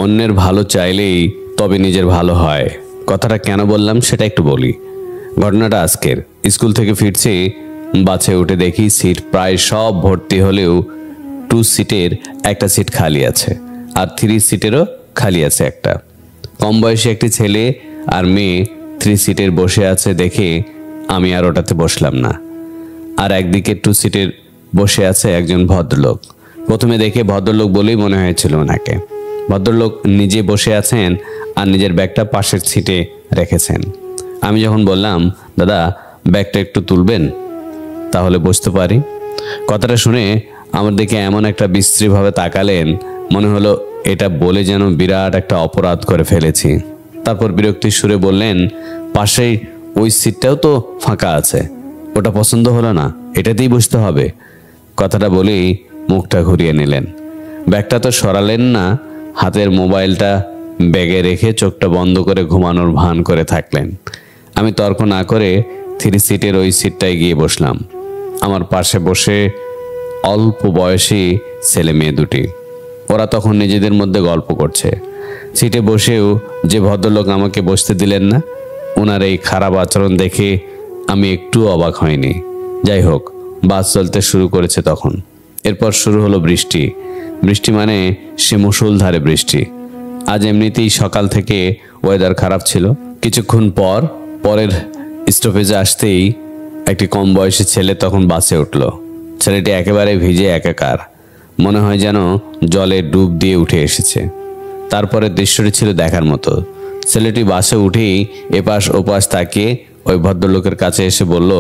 অন্যের ভালো চাইলেই তবে নিজের ভালো হয়। কথাটা কেন বললাম সেটা একটু বলি। ঘটনাটা আজকের। স্কুল থেকে ফিরছি, বাসে উঠে দেখি সিট প্রায় সব ভর্তি হলেও 2 সিটের একটা সিট খালি আছে, আর 3 সিটেরও খালি আছে একটা। কম বয়সী একটি ছেলে আর মেয়ে 3 সিটের বসে আছে দেখে আমি আর ওটাতে বসলাম না। আর একদিকে 2 সিটের বসে আছে একজন ভদ্রলোক। প্রথমে দেখে ভদ্রলোক বলেই মনে হয়েছিল ওনাকে। ভদ্রলোক নিজে বসে আছেন আর নিজের ব্যাগটা পাশের সিটে রেখেছেন। আমি যখন বললাম, দাদা ব্যাগটা একটু তুলবেন, তাহলে বসতে পারি, কথাটা শুনে আমার দিকে এমন একটা বিশ্রীভাবে তাকালেন, মনে হলো এটা বলে যেন বিরাট একটা অপরাধ করে ফেলেছি। তারপর বিরক্তির সুরে বললেন, পাশেই ওই সিটটাও তো ফাঁকা আছে, ওটা পছন্দ হলো না, এটাতেই বসতে হবে। কথাটা বলেই মুখটা ঘুরিয়ে নিলেন। ব্যাগটা তো সরালেন না, হাতের মোবাইলটা ব্যাগে রেখে চোখটা বন্ধ করে ঘুমানোর ভান করে থাকলেন। আমি তর্ক না করে 3 সিটের ওই সিটটায় গিয়ে বসলাম। আমার পাশে বসে অল্প বয়সী ছেলে মেয়ে দুটি। ওরা তখন নিজেদের মধ্যে গল্প করছে। সিটে বসেও যে ভদ্রলোক আমাকে বসতে দিলেন না, ওনার এই খারাপ আচরণ দেখে আমি একটু অবাক হয়নি। যাই হোক, বাস চলতে শুরু করেছে তখন। এরপর শুরু হলো বৃষ্টি। বৃষ্টি মানে সে মুষলধারে বৃষ্টি। আজ এমনিতেই সকাল থেকে ওয়েদার খারাপ ছিল। কিছুক্ষণ পরের স্টপেজে আসতেই একটি কম বয়সী ছেলে তখন বাসে উঠল। ছেলেটি একেবারে ভিজে একাকার, মনে হয় যেন জলে ডুব দিয়ে উঠে এসেছে। তারপরে দৃশ্যটি ছিল দেখার মতো। ছেলেটি বাসে উঠেই এপাশ ওপাশ তাকিয়ে ওই ভদ্রলোকের কাছে এসে বলল,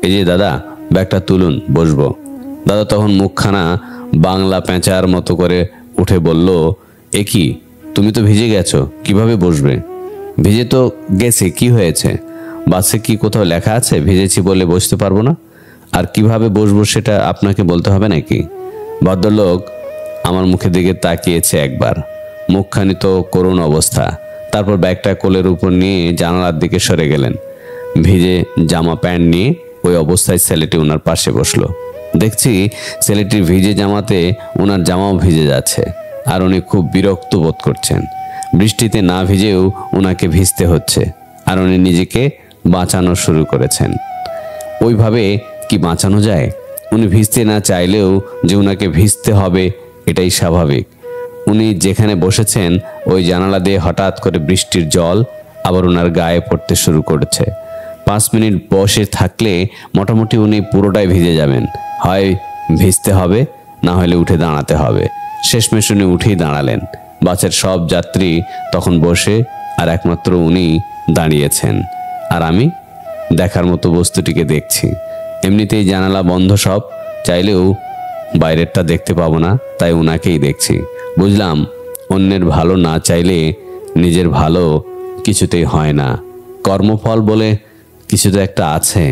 এই যে দাদা, ব্যাগটা তুলুন, বসবো। দাদা তখন মুখখানা বাংলা পেঁচার মতো করে উঠে বলল, এ কি, তুমি তো ভিজে গেছো, কিভাবে বসবে? ভিজে তো গেছে, কি হয়েছে? বাসে কি কোথাও লেখা আছে ভিজেছি বলে বসতে পারবো না? আর কিভাবে বসবো সেটা আপনাকে বলতে হবে নাকি? ভদ্রলোক আমার মুখের দিকে তাকিয়েছে একবার, মুখখানি তো করুণ অবস্থা। তারপর ব্যাগটা কোলের উপর নিয়ে জানালার দিকে সরে গেলেন। ভিজে জামা প্যান্ট নিয়ে ওই অবস্থায় ছেলেটি ওনার পাশে বসলো। দেখছি ছেলেটির ভিজে জামাতে ওনার জামাও ভিজে যাচ্ছে, আর উনি খুব বিরক্ত বোধ করছেন। বৃষ্টিতে না ভিজেও ওনাকে ভিজতে হচ্ছে, আর উনি নিজেকে বাঁচানো শুরু করেছেন। ওইভাবে কি বাঁচানো যায়? উনি ভিজতে না চাইলেও যে ওনাকে ভিজতে হবে এটাই স্বাভাবিক। উনি যেখানে বসেছেন ওই জানালা দিয়ে হঠাৎ করে বৃষ্টির জল আবার ওনার গায়ে পড়তে শুরু করেছে। 5 মিনিট বসে থাকলে মোটামুটি উনি পুরোটাই ভিজে যাবেন। হয় ভিজতে হবে, না হলে উঠে দাঁড়াতে হবে। শেষমেশ উনি উঠেই দাঁড়ালেন। বাসের সব যাত্রী তখন বসে আর একমাত্র উনি দাঁড়িয়েছেন, আর আমি দেখার মতো বস্তুটিকে দেখছি। এমনিতেই জানালা বন্ধ সব, চাইলেও বাইরেরটা দেখতে পাবো না, তাই ওনাকেই দেখছি। বুঝলাম অন্যের ভালো না চাইলে নিজের ভালো কিছুতেই হয় না। কর্মফল বলে কিছু তো একটা আছে।